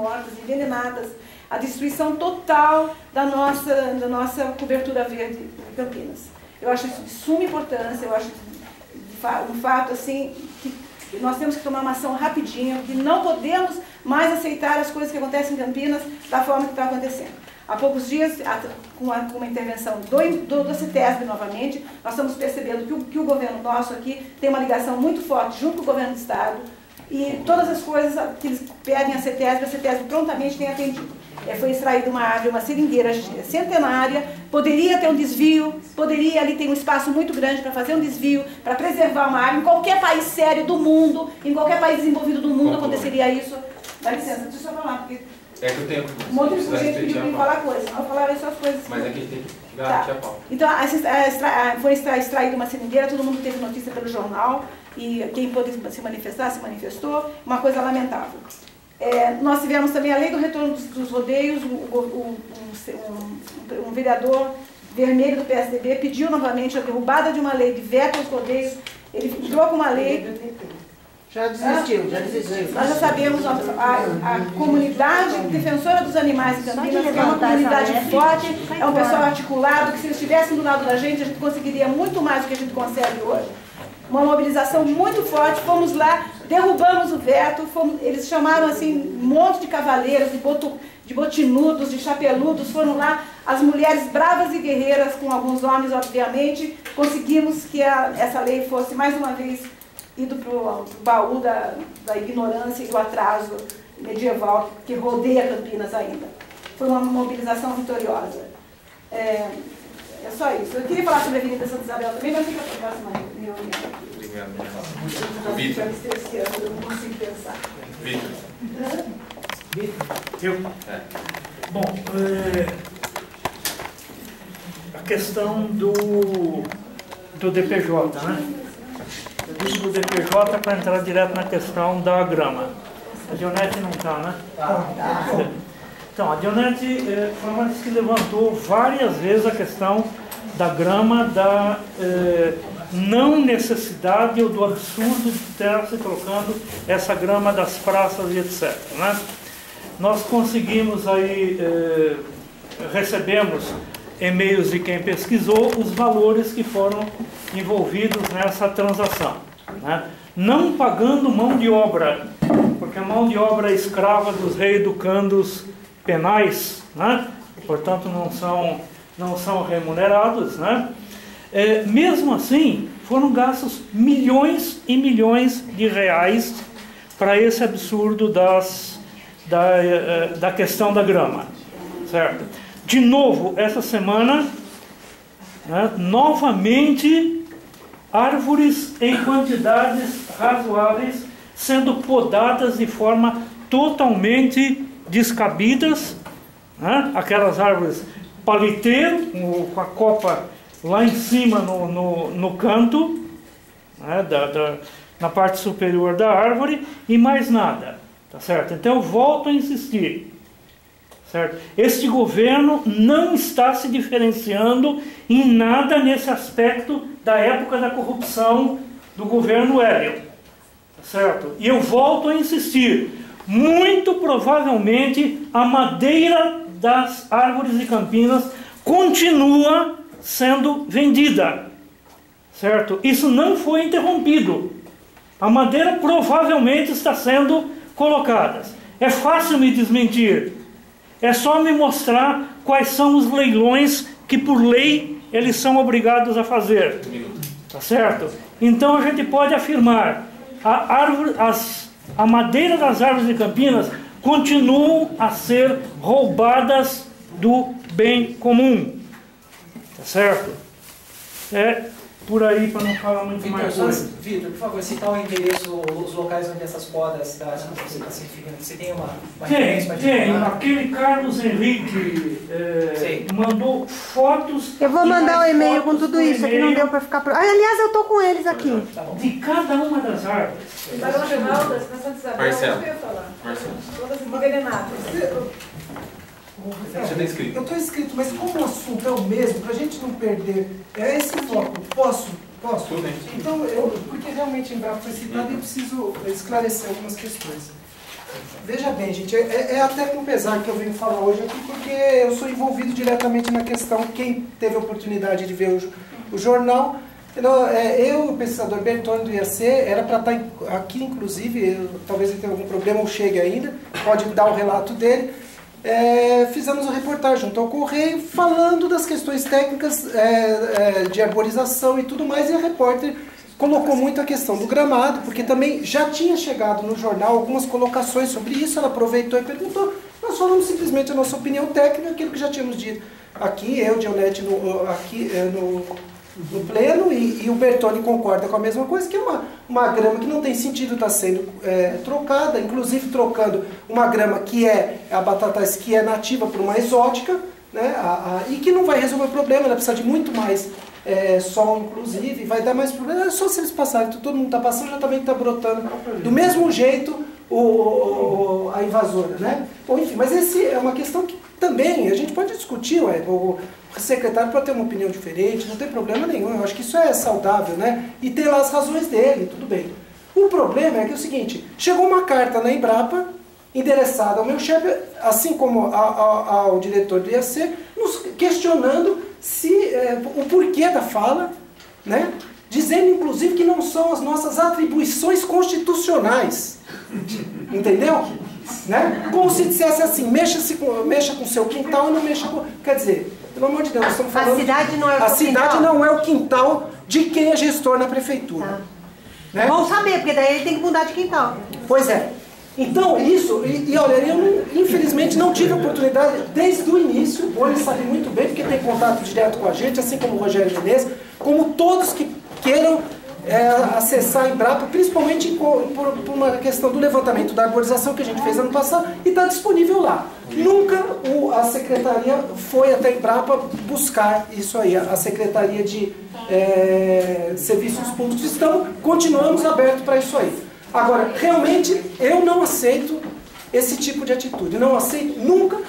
mortas, envenenadas, a destruição total da nossa cobertura verde em Campinas. Eu acho isso de suma importância, eu acho um fato assim, que nós temos que tomar uma ação rapidinha, porque não podemos mais aceitar as coisas que acontecem em Campinas da forma que está acontecendo. Há poucos dias, com uma intervenção do CETESB novamente, nós estamos percebendo que o governo nosso aqui tem uma ligação muito forte junto com o governo do Estado, e todas as coisas que eles pedem à CETESB, a CETESB prontamente tem atendido. Foi extraída uma árvore, uma seringueira centenária, poderia ter um desvio, ali tem um espaço muito grande para fazer um desvio, para preservar uma árvore. Em qualquer país sério do mundo, em qualquer país desenvolvido do mundo aconteceria isso. Dá licença, deixa eu falar, porque... É que eu tenho... Um monte de gente pediu para falar coisas, não falaram só as coisas. Mas aqui tem que garantir a pauta. Então, foi extraída uma seringueira, todo mundo teve notícia pelo jornal, e quem pôde se manifestar, se manifestou, uma coisa lamentável. Nós tivemos também a lei do retorno dos rodeios, um vereador vermelho do PSDB pediu novamente a derrubada de uma lei de veto aos rodeios, ele entrou com uma lei... Já desistiu, já desistiu. Nós já sabemos, a comunidade defensora dos animais em Campinas é uma comunidade forte, é um pessoal articulado, que se eles estivessem do lado da gente, a gente conseguiria muito mais do que a gente consegue hoje. Uma mobilização muito forte, fomos lá, derrubamos o veto, eles chamaram assim um monte de cavaleiros, de botinudos, de chapeludos, foram lá, as mulheres bravas e guerreiras, com alguns homens, obviamente, conseguimos que essa lei fosse mais uma vez ido para o baú da ignorância e do atraso medieval que rodeia Campinas ainda. Foi uma mobilização vitoriosa. É só isso. Eu queria falar sobre a Avenida Santa Isabel também, mas fica para a próxima reunião. Obrigado. Vitor. Eu não consigo pensar. Vitor. Bom, a questão do DPJ, né? Eu digo do DPJ para entrar direto na questão da grama. A Dionete não está, né? Então, a Dionete foi uma das que levantou várias vezes a questão da grama, da não necessidade ou do absurdo de estar se trocando essa grama das praças e etc. Né? Nós conseguimos aí, recebemos e-mails de quem pesquisou os valores que foram envolvidos nessa transação, né? Não pagando mão de obra, porque a mão de obra é escrava dos reeducandos penais, né? Portanto não são remunerados, né? Mesmo assim, foram gastos milhões e milhões de reais para esse absurdo da questão da grama, certo? De novo, essa semana, né, novamente, árvores em quantidades razoáveis sendo podadas de forma totalmente descabidas, né? Aquelas árvores paliteiro, com a copa lá em cima no canto, né, na parte superior da árvore, e mais nada, tá certo? Então eu volto a insistir. Certo? Este governo não está se diferenciando em nada nesse aspecto da época da corrupção do governo Hélio. Certo? E eu volto a insistir, muito provavelmente a madeira das árvores de Campinas continua sendo vendida. Certo? Isso não foi interrompido. A madeira provavelmente está sendo colocada. É fácil me desmentir. É só me mostrar quais são os leilões que, por lei, eles são obrigados a fazer. Tá certo? Então a gente pode afirmar, a madeira das árvores de Campinas continuam a ser roubadas do bem comum. Tá certo? Por aí, para não falar muito mais coisa. Vitor, por favor, citar o endereço, os locais onde essas podas você tem uma referência? Tem. Aquele Carlos Henrique mandou fotos... Eu vou mandar um e-mail com tudo isso, aqui não deu para ficar... Aliás, eu estou com eles aqui. De cada uma das árvores. Barão Geraldas, na Santa Isabel, Marcelo. eu ia falar. Marcelo. Todas envenenadas. Você está inscrito? Eu estou inscrito, mas como o assunto é o mesmo, para a gente não perder, é esse foco. Posso? Tudo bem. Então, porque realmente Embrapa foi citado e eu preciso esclarecer algumas questões. Veja bem, gente, é até com pesar que eu venho falar hoje aqui, porque eu sou envolvido diretamente na questão. Quem teve a oportunidade de ver o jornal, eu e o pesquisador Bertone do IAC, era para estar aqui, inclusive, talvez ele tenha algum problema ou chegue ainda, pode dar o relato dele. Fizemos uma reportagem junto ao Correio, falando das questões técnicas de arborização e tudo mais, e a repórter colocou muito a questão do gramado, porque também já tinha chegado no jornal algumas colocações sobre isso, ela aproveitou e perguntou. Nós falamos simplesmente a nossa opinião técnica, aquilo que já tínhamos dito aqui, eu, Dionete, no pleno, e o Bertone concorda com a mesma coisa, que é uma grama que não tem sentido estar sendo trocada, inclusive trocando uma grama que é a batatais, que é nativa por uma exótica, né, e que não vai resolver o problema, ela precisa de muito mais sol, inclusive, vai dar mais problema. É só se eles passarem, todo mundo está passando, já também está brotando do mesmo jeito a invasora, né? Bom, enfim, mas essa é uma questão que também a gente pode discutir, o secretário pode ter uma opinião diferente, não tem problema nenhum, eu acho que isso é saudável, né? E tem lá as razões dele, tudo bem. O problema é que é o seguinte, chegou uma carta na Embrapa, endereçada ao meu chefe, assim como ao diretor do IAC, nos questionando o porquê da fala, né? Dizendo inclusive que não são as nossas atribuições constitucionais, entendeu? Né? Como se dissesse assim, mexa com o seu quintal e não mexa com... Quer dizer, pelo amor de Deus, nós estamos falando... A cidade não é o A cidade não é o quintal de quem é gestor na prefeitura. Tá. Né? Vamos saber, porque daí ele tem que mudar de quintal. Pois é. Então, isso, e olha, eu infelizmente não tive oportunidade desde o início, o Boni sabe muito bem, porque tem contato direto com a gente, assim como o Rogério Menezes, como todos que queiram acessar a Embrapa, principalmente por uma questão do levantamento da arborização que a gente fez ano passado, e está disponível lá. Nunca a Secretaria foi até a Embrapa buscar isso aí, a Secretaria de Serviços Públicos. Continuamos abertos para isso aí. Agora, realmente, eu não aceito esse tipo de atitude. Não aceito nunca.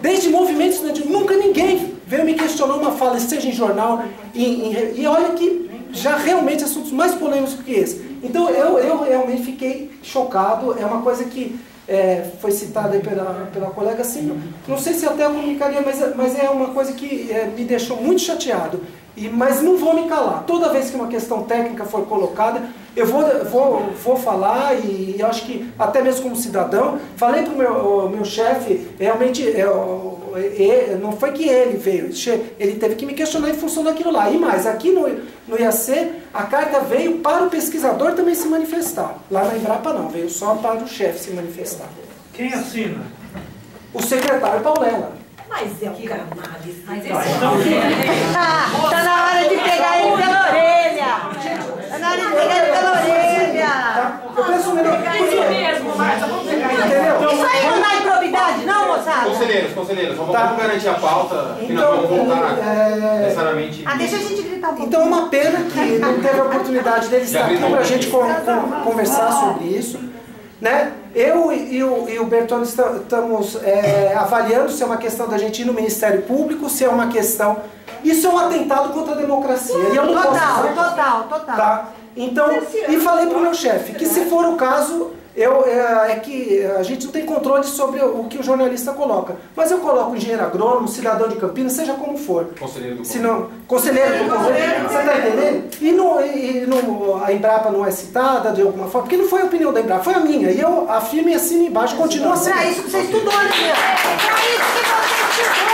Desde movimentos estudantis, nunca ninguém veio me questionar uma fala, seja em jornal, e olha que já realmente assuntos mais polêmicos que esse. Então, eu realmente fiquei chocado. É uma coisa que foi citada aí pela colega, assim, não sei se até eu comunicaria, mas é uma coisa que me deixou muito chateado. Mas não vou me calar. Toda vez que uma questão técnica for colocada, eu vou falar, e eu acho que até mesmo como cidadão, falei para o meu chefe, realmente, não foi que ele veio, ele teve que me questionar em função daquilo lá. E mais, aqui no IAC, a carta veio para o pesquisador também se manifestar. Lá na Embrapa não, veio só para o chefe se manifestar. Quem assina? O secretário Paulela. Mas é um cannabis. Tá na hora de pegar ele pela orelha. Tá na hora de pegar ele pela orelha. Eu penso melhor. Entendeu? Isso aí não dá improbidade, não, moçada? Conselheiros, vamos garantir a pauta, que nós vamos voltar necessariamente. Deixa a gente gritar um pouco. Então é uma pena que não teve a oportunidade dele estar aqui para a gente conversar sobre isso. Né? Eu e o Bertone estamos avaliando se é uma questão da gente ir no Ministério Público, se é uma questão... Isso é um atentado contra a democracia. E eu não Total. Tá? Então, e falei para o meu chefe que se for o caso, é que a gente não tem controle sobre o que o jornalista coloca. Mas eu coloco engenheiro agrônomo, cidadão de Campinas, seja como for. Conselheiro do Conselheiro do Conselho. Você está entendendo? A Embrapa não é citada de alguma forma, porque não foi a opinião da Embrapa, foi a minha. E eu afirmo e assino embaixo, continua sendo. Pra isso que você estudou, né? Pra isso que você estudou,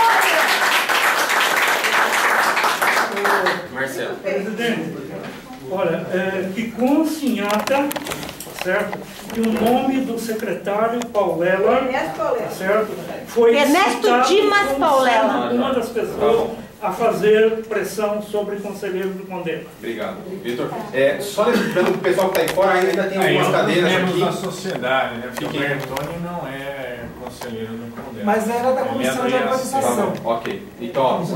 Marcelo. Presidente, olha, que conste em ata, certo? E o nome do secretário Paulela, certo? Foi Ernesto citado Dimas como Paulela. sendo uma das pessoas a fazer pressão sobre o conselheiro do Condema. Obrigado. Vitor, só lembrando o pessoal que está aí fora, ainda tem algumas cadeiras aqui. da sociedade, né? Porque o Bertone não é conselheiro do Condema. Mas era da comissão de arborização. Ok. Então, ó, o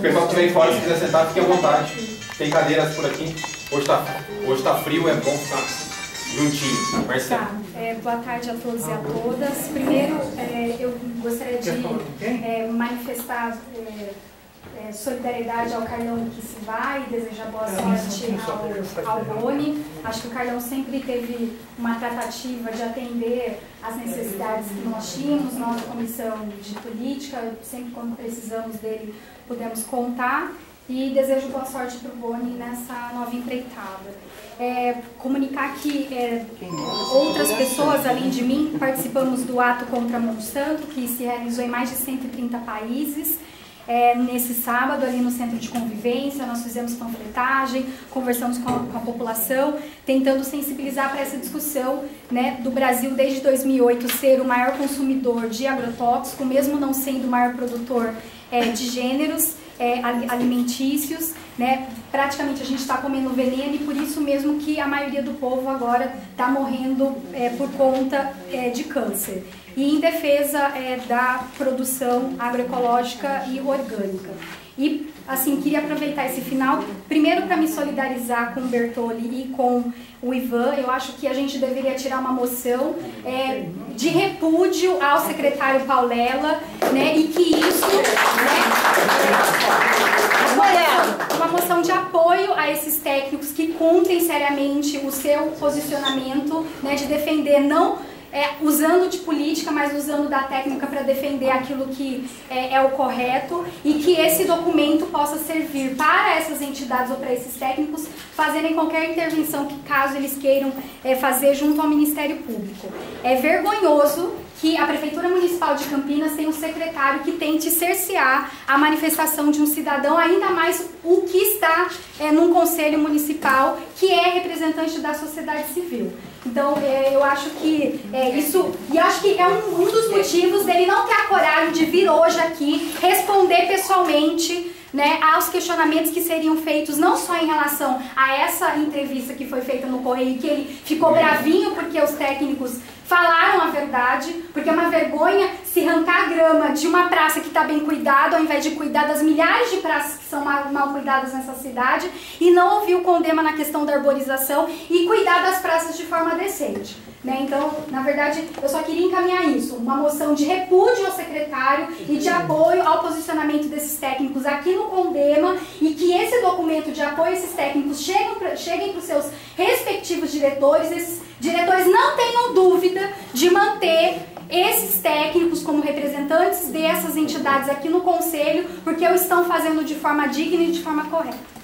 pessoal que estiver aí fora, se quiser sentar, fique à vontade. Tem cadeiras por aqui. Hoje tá frio, é bom ficar juntinho. Marcelo. Tá. Boa tarde a todos e a todas. Primeiro, eu gostaria de manifestar solidariedade ao Carlão que se vai, desejar boa sorte ao Boni. Acho que o Carlão sempre teve uma tratativa de atender às necessidades que nós tínhamos, nós, comissão de política, sempre quando precisamos dele pudemos contar. E desejo boa sorte para o Boni nessa nova empreitada. Comunicar que outras pessoas, além de mim, participamos do ato contra a Monsanto, que se realizou em mais de 130 países. Nesse sábado, ali no Centro de Convivência, nós fizemos panfletagem, conversamos com a população, tentando sensibilizar para essa discussão, né, do Brasil, desde 2008, ser o maior consumidor de agrotóxico, mesmo não sendo o maior produtor de gêneros alimentícios, né? Praticamente a gente está comendo veneno e por isso mesmo que a maioria do povo agora está morrendo por conta de câncer. E em defesa da produção agroecológica e orgânica. E, assim, queria aproveitar esse final, primeiro para me solidarizar com o Bertolli e com o Ivan. Eu acho que a gente deveria tirar uma moção de repúdio ao secretário Paulela, né, e que isso, uma moção de apoio a esses técnicos que cumprem seriamente o seu posicionamento, né, de defender não usando de política, mas usando da técnica para defender aquilo que é o correto, e que esse documento possa servir para essas entidades ou para esses técnicos fazerem qualquer intervenção que caso eles queiram fazer junto ao Ministério Público. É vergonhoso que a Prefeitura Municipal de Campinas tenha um secretário que tente cercear a manifestação de um cidadão, ainda mais o que está num conselho municipal, que é representante da sociedade civil. Então, eu acho que isso, e acho que é um dos motivos dele não ter a coragem de vir hoje aqui responder pessoalmente, né, aos questionamentos que seriam feitos não só em relação a essa entrevista que foi feita no Correio, que ele ficou bravinho porque os técnicos falaram a verdade, porque é uma vergonha se arrancar a grama de uma praça que está bem cuidada, ao invés de cuidar das milhares de praças que são mal cuidadas nessa cidade, e não ouvir o Condema na questão da arborização e cuidar das praças de forma decente. Né? Então, na verdade, eu só queria encaminhar isso, uma moção de repúdio ao secretário e de apoio ao posicionamento desses técnicos aqui no Condema, e que esse documento de apoio a esses técnicos cheguem para os seus respectivos diretores. Esses diretores não tenham dúvida de manter esses técnicos como representantes dessas entidades aqui no Conselho, porque o estão fazendo de forma digna e de forma correta.